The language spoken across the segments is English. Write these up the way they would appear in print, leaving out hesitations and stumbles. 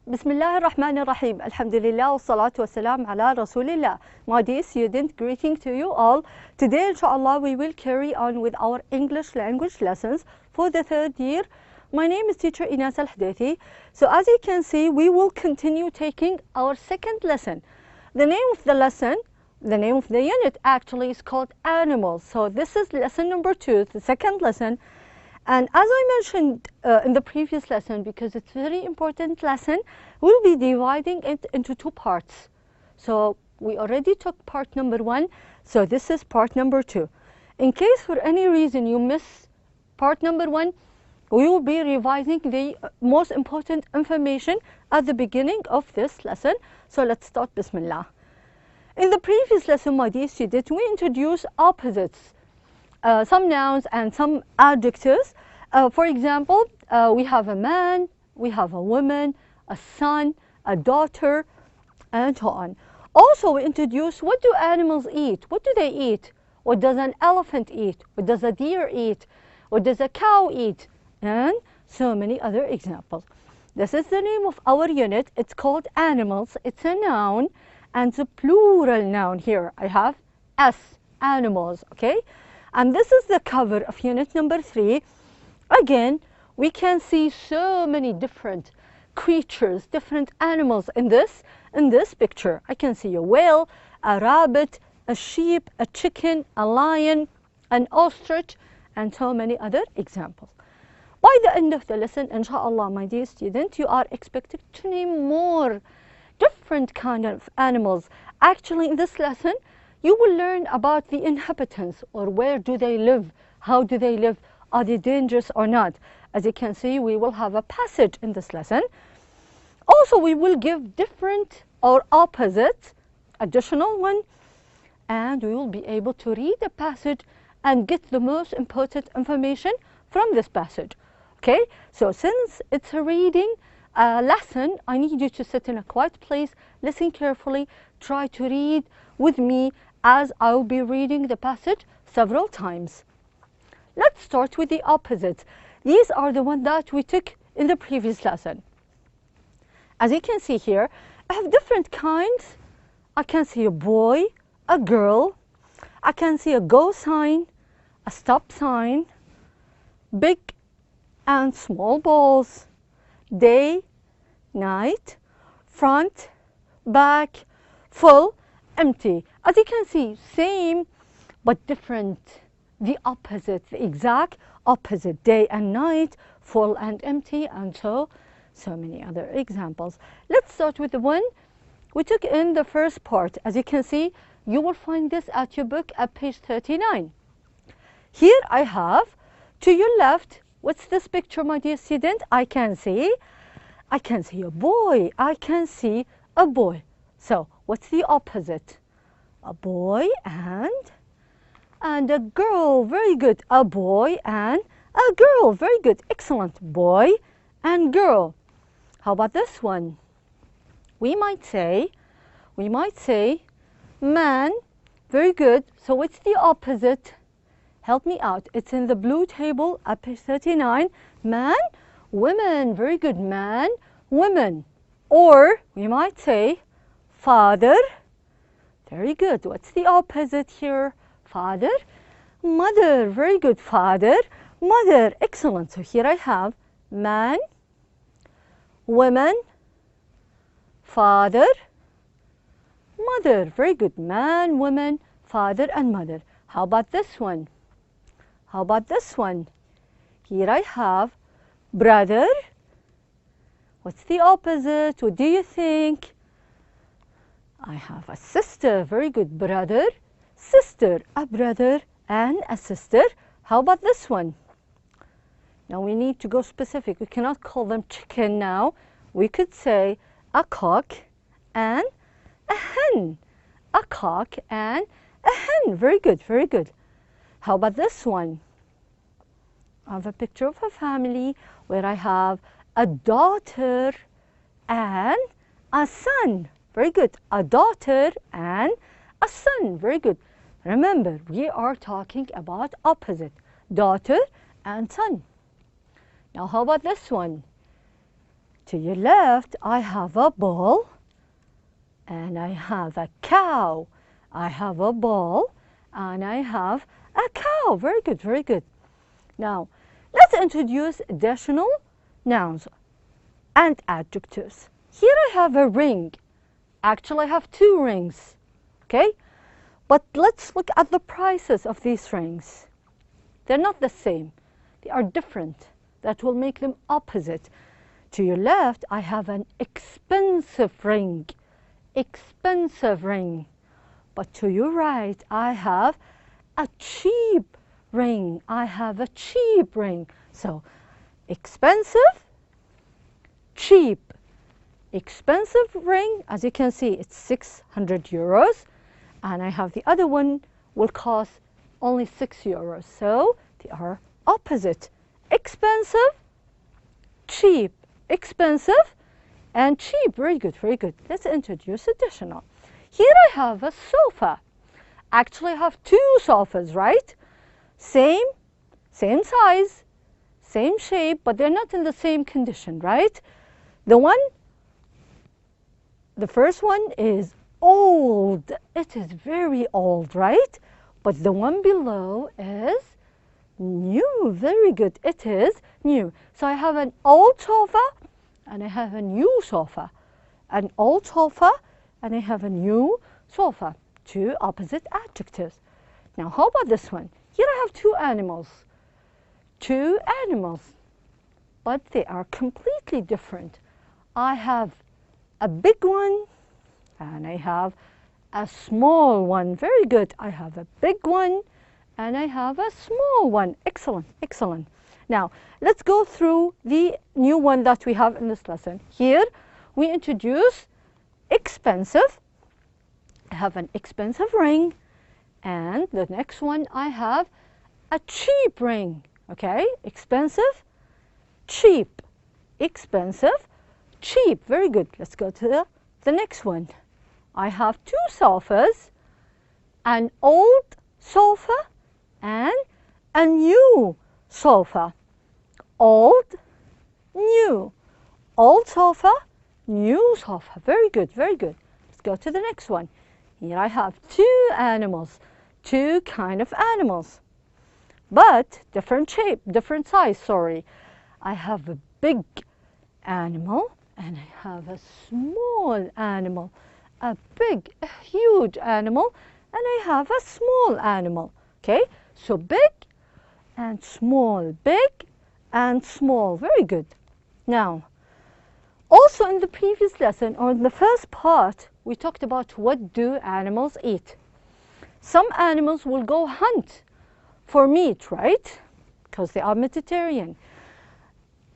Bismillah ar-Rahman ar-Rahim. Alhamdulillah wa salatu wa salam ala Rasulillah. My dear student, greeting to you all. Today, inshallah, we will carry on with our English language lessons for the third year. My name is teacher Inas al-Hadathi. So as you can see, we will continue taking our second lesson. The name of the lesson, the name of the unit actually is called animals. So this is lesson number 2, the second lesson. And as I mentioned in the previous lesson, because it's a very important lesson, we'll be dividing it into 2 parts. So we already took part number 1, so this is part number 2. In case for any reason you miss part number 1, we will be revising the most important information at the beginning of this lesson. So let's start, Bismillah. In the previous lesson, my dear students, we introduced opposites. Some nouns and some adjectives. For example, we have a man, we have a woman, a son, a daughter, and so on. Also, we introduce what do animals eat? What do they eat? What does an elephant eat? What does a deer eat? What does a cow eat? And so many other examples. This is the name of our unit. It's called animals. It's a noun and it's a plural noun here. I have S, animals, okay? And this is the cover of unit number 3. Again, we can see so many different creatures, different animals in this picture. I can see a whale, a rabbit, a sheep, a chicken, a lion, an ostrich, and so many other examples. By the end of the lesson, inshallah, my dear student, you are expected to name more different kind of animals. Actually, in this lesson, you will learn about the inhabitants, or where do they live, how do they live, are they dangerous or not. As you can see, we will have a passage in this lesson. Also, we will give different or opposite additional one, and we will be able to read the passage and get the most important information from this passage. Okay, so since it's a reading lesson, I need you to sit in a quiet place, listen carefully, try to read with me as I will be reading the passage several times. Let's start with the opposites. These are the ones that we took in the previous lesson. As you can see here, I have different kinds. I can see a boy, a girl. I can see a go sign, a stop sign, big and small balls, day, night, front, back, full, empty. As you can see, same but different. The opposite, the exact opposite, day and night, full and empty, and so many other examples. Let's start with the one we took in the first part. As you can see, you will find this at your book at page 39. Here I have, to your left, what's this picture, my dear student? I can see a boy. I can see a boy. So what's the opposite? A boy and a girl. Very good. A boy and a girl. Very good. Excellent. Boy and girl. How about this one? We might say man. Very good. So what's the opposite? Help me out. It's in the blue table at page 39. Man, women. Very good. Man, women. Or we might say father. Very good. What's the opposite here? Father, mother. Very good. Father, mother. Excellent. So here I have man, women, father, mother. Very good. Man, woman, father, and mother. How about this one? How about this one? Here I have brother. What's the opposite? What do you think? I have a sister. Very good. Brother, sister. A brother and a sister. How about this one? Now we need to go specific. We cannot call them chicken now. We could say a cock and a hen. A cock and a hen. Very good. Very good. How about this one? I have a picture of a family where I have a daughter and a son. Very good. A daughter and a son. Very good. Remember, we are talking about opposite. Daughter and son. Now, how about this one? To your left, I have a ball, and I have a cow. I have a ball, and I have a cow. Very good, very good. Now, let's introduce additional nouns and adjectives. Here I have a ring. Actually, I have 2 rings, okay? But let's look at the prices of these rings. They're not the same. They are different. That will make them opposite. To your left, I have an expensive ring. Expensive ring. But to your right, I have a cheap ring. I have a cheap ring. So, expensive, cheap. Expensive ring, as you can see, it's 600 euros. And I have the other one will cost only 6 euros. So, they are opposite. Expensive, cheap. Expensive and cheap. Very good, very good. Let's introduce additional. Here I have a sofa. Actually, I have 2 sofas, right? Same size, same shape, but they're not in the same condition, right? The first one is old. It is very old, right? But the one below is new. Very good. It is new. So I have an old sofa and I have a new sofa. An old sofa and I have a new sofa. 2 opposite adjectives. Now, how about this one? Here I have 2 animals. 2 animals. But they are completely different. I have a big one and I have a small one. Very good. I have a big one and I have a small one. Excellent, excellent. Now, let's go through the new one that we have in this lesson. Here, we introduce expensive. I have an expensive ring. And the next one, I have a cheap ring. Okay, expensive, cheap. Expensive, cheap. Very good. Let's go to the next one. I have 2 sofas, an old sofa and a new sofa. Old, new. Old sofa, new sofa. Very good, very good. Let's go to the next one. Here I have 2 animals, 2 kind of animals, but different shape, different size, sorry. I have a big animal and I have a small animal. A big, a huge animal, and I have a small animal. Okay, so big and small, big and small. Very good. Now, also in the previous lesson, or in the first part, we talked about what do animals eat. Some animals will go hunt for meat, right? Because they are Mediterranean.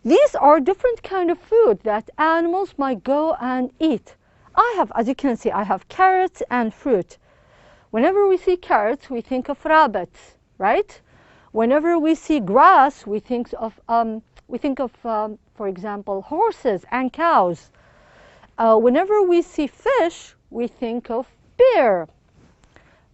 These are different kind of food that animals might go and eat. I have, as you can see, I have carrots and fruit. Whenever we see carrots, we think of rabbits, right? Whenever we see grass, we think of, for example, horses and cows. Whenever we see fish, we think of bear.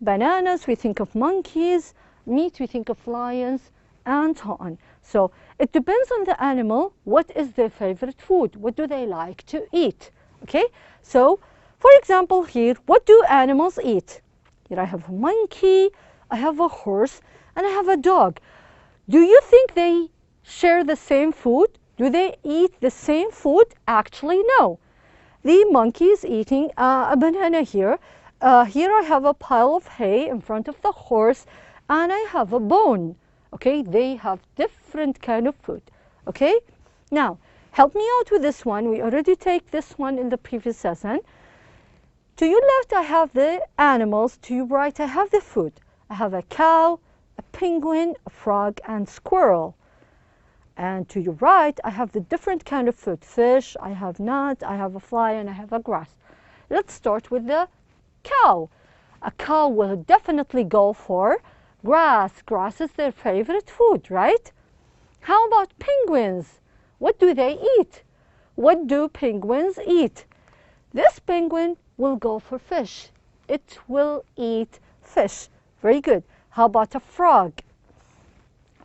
Bananas, we think of monkeys. Meat, we think of lions, and so on. So it depends on the animal. What is their favorite food? What do they like to eat? Okay, so for example here, what do animals eat? Here I have a monkey, I have a horse, and I have a dog. Do you think they share the same food? Do they eat the same food? Actually, no. The monkey is eating a banana here. Here I have a pile of hay in front of the horse, and I have a bone. Okay, they have different kind of food. Okay, now help me out with this one. We already take this one in the previous lesson. To your left, I have the animals. To your right, I have the food. I have a cow, a penguin, a frog, and squirrel. And to your right, I have the different kind of food. Fish, I have nut, I have a fly, and I have a grass. Let's start with the cow. A cow will definitely go for grass. Grass is their favorite food, right? How about penguins? What do they eat? What do penguins eat? This penguin will go for fish. It will eat fish. Very good. How about a frog?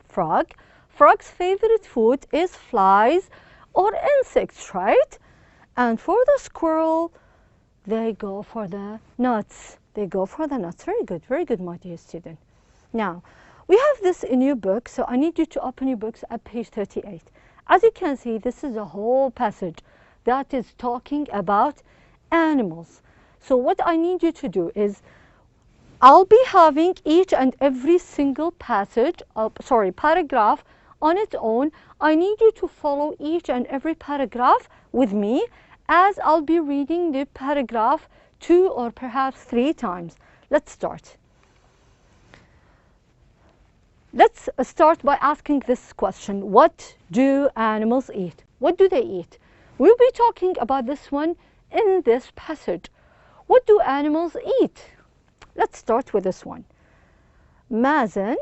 Frog's favorite food is flies or insects, right? And for the squirrel, they go for the nuts. They go for the nuts. Very good, my dear student. Now, we have this in your book, so I need you to open your books at page 38. As you can see, this is a whole passage that is talking about animals. So what I need you to do is, I'll be having each and every single paragraph on its own. I need you to follow each and every paragraph with me, as I'll be reading the paragraph 2 or perhaps 3 times. Let's start. Let's start by asking this question. What do animals eat? What do they eat? We'll be talking about this one in this passage. What do animals eat? Let's start with this one. Mazen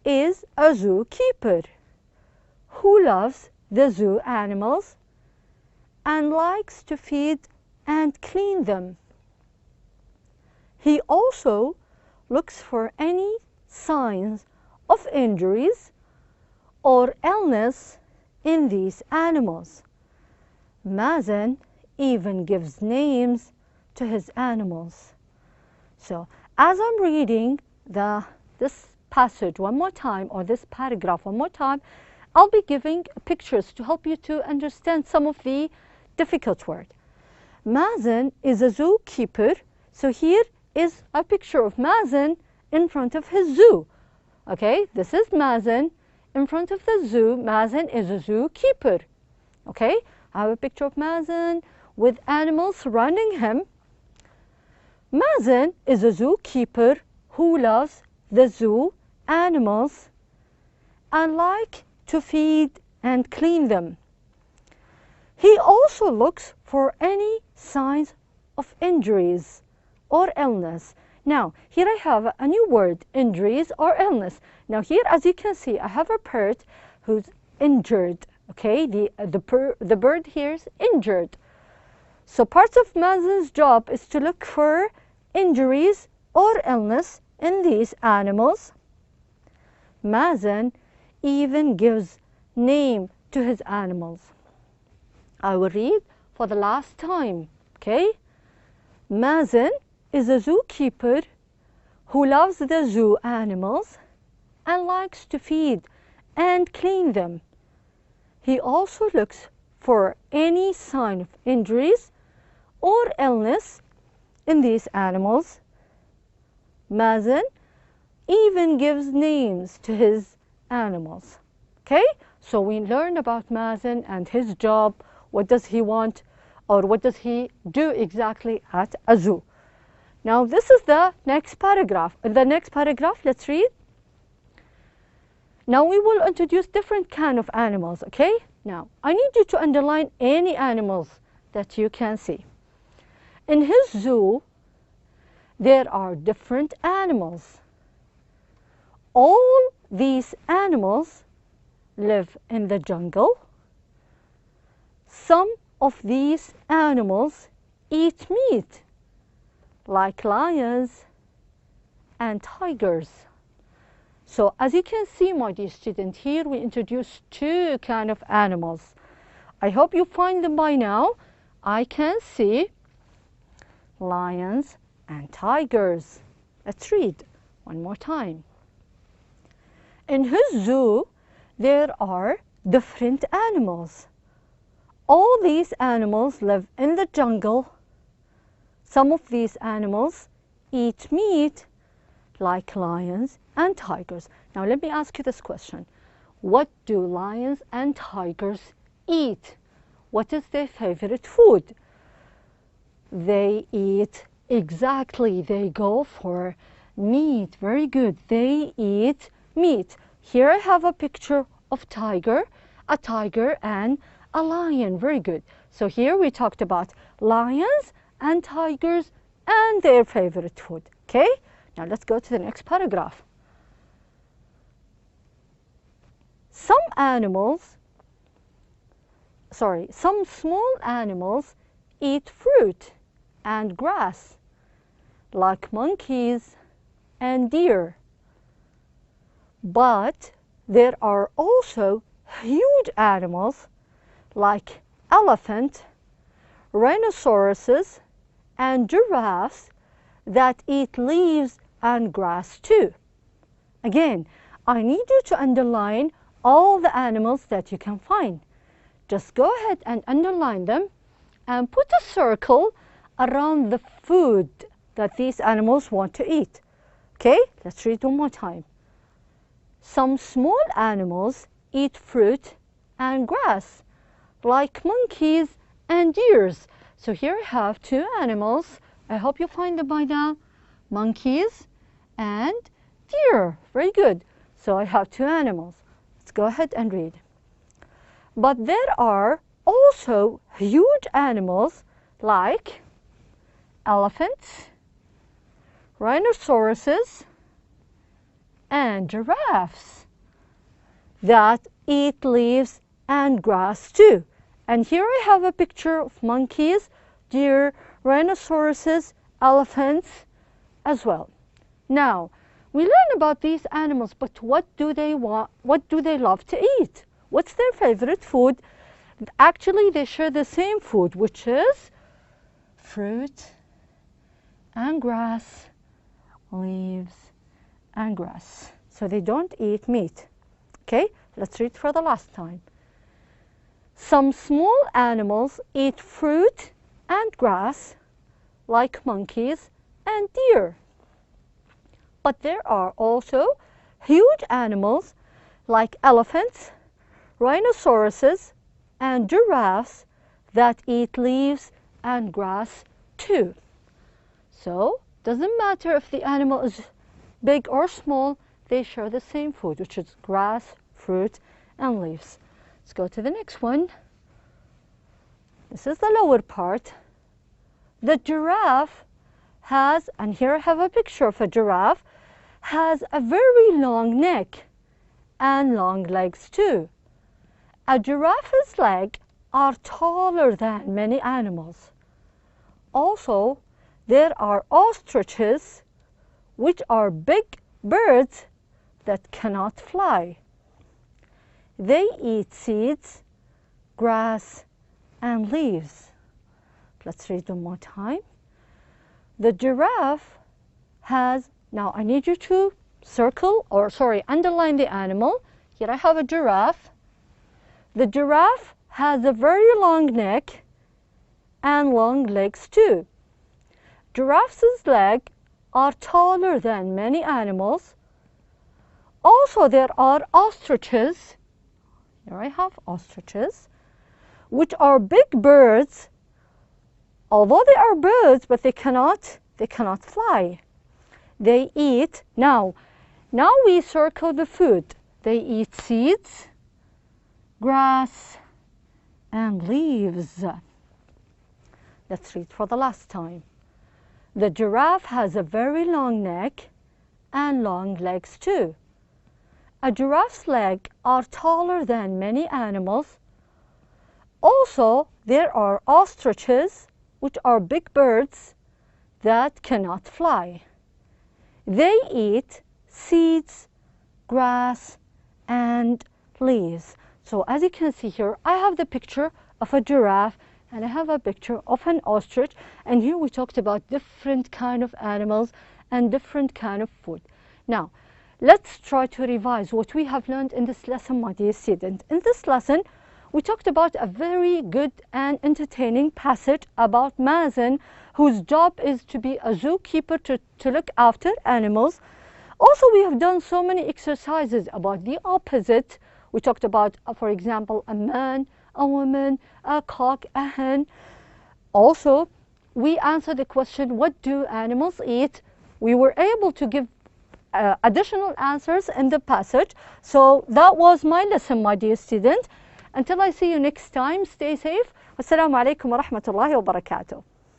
is a zookeeper who loves the zoo animals and likes to feed and clean them. He also looks for any signs of injuries or illness in these animals. Mazen even gives names to his animals. So, as I'm reading this passage one more time, or this paragraph one more time, I'll be giving pictures to help you to understand some of the difficult words. Mazen is a zookeeper. So here is a picture of Mazen in front of his zoo. Okay, this is Mazen in front of the zoo. Mazen is a zookeeper. Okay, I have a picture of Mazen with animals surrounding him. Mazen is a zookeeper who loves the zoo animals and likes to feed and clean them. He also looks for any signs of injuries or illness. Now, here I have a new word, injuries or illness. Now here, as you can see, I have a bird who's injured. Okay, the bird here is injured. So part of Mazen's job is to look for injuries or illness in these animals. Mazen even gives name to his animals. I will read for the last time. Okay, Mazen is a zookeeper who loves the zoo animals and likes to feed and clean them. He also looks for any sign of injuries or illness in these animals. Mazen even gives names to his animals. Okay, so we learned about Mazen and his job. What does he want, or what does he do exactly at a zoo? Now this is the next paragraph. In the next paragraph, let's read. Now we will introduce different kind of animals, okay? Now I need you to underline any animals that you can see. In his zoo, there are different animals. All these animals live in the jungle. Some of these animals eat meat, like lions and tigers. So as you can see, my dear student, here we introduce 2 kinds of animals. I hope you find them by now. I can see lions and tigers. Let's read one more time. In his zoo, there are different animals. All these animals live in the jungle. Some of these animals eat meat, like lions and tigers. Now let me ask you this question. What do lions and tigers eat? What is their favorite food? They eat, exactly, they go for meat. Very good. They eat meat. Here I have a picture of a tiger and a lion. Very good. So here we talked about lions and tigers and their favorite food. Okay? Now let's go to the next paragraph. Some small animals eat fruit and grass, like monkeys and deer. But there are also huge animals like elephant, rhinoceroses, and giraffes that eat leaves and grass too. Again, I need you to underline all the animals that you can find. Just go ahead and underline them and put a circle around the food that these animals want to eat. Okay, let's read one more time. Some small animals eat fruit and grass, like monkeys and deers. So here I have two animals. I hope you find them by now. Monkeys and deer. Very good. So I have two animals. Let's go ahead and read. But there are also huge animals like elephants, rhinoceroses, and giraffes that eat leaves and grass too. And here I have a picture of monkeys, deer, rhinoceroses, elephants as well. Now, we learn about these animals, but what do they want? What do they love to eat? What's their favorite food? Actually, they share the same food, which is fruit and grass, leaves and grass. So they don't eat meat. Okay, let's read for the last time. Some small animals eat fruit and grass, like monkeys and deer. But there are also huge animals like elephants, rhinoceroses, and giraffes that eat leaves and grass too. So, doesn't matter if the animal is big or small, they share the same food, which is grass, fruit, and leaves. Let's go to the next one. This is the lower part. The giraffe has, and here I have a picture of a giraffe, has a very long neck and long legs too. A giraffe's legs are taller than many animals. Also, there are ostriches, which are big birds that cannot fly. They eat seeds, grass, and leaves. Let's read one more time. The giraffe has, now I need you to underline the animal. Here I have a giraffe. The giraffe has a very long neck and long legs too. Giraffes' legs are taller than many animals. Also, there are ostriches. Here I have ostriches, which are big birds. Although they are birds, but they cannot fly. They eat, now we circle the food. They eat seeds, grass, and leaves. Let's read for the last time. The giraffe has a very long neck and long legs too. A giraffe's legs are taller than many animals. Also, there are ostriches, which are big birds that cannot fly. They eat seeds, grass, and leaves. So as you can see here, I have the picture of a giraffe and I have a picture of an ostrich, and here we talked about different kind of animals and different kind of food. Now, let's try to revise what we have learned in this lesson, my dear student. In this lesson, we talked about a very good and entertaining passage about Mazen, whose job is to be a zookeeper to look after animals. Also, we have done so many exercises about the opposite. We talked about, for example, a man, a woman, a cock, a hen. Also, we answered the question, what do animals eat? We were able to give additional answers in the passage. So that was my lesson, my dear student. Until I see you next time, stay safe. Wassalamu alaikum wa rahmatullahi wa barakatuh.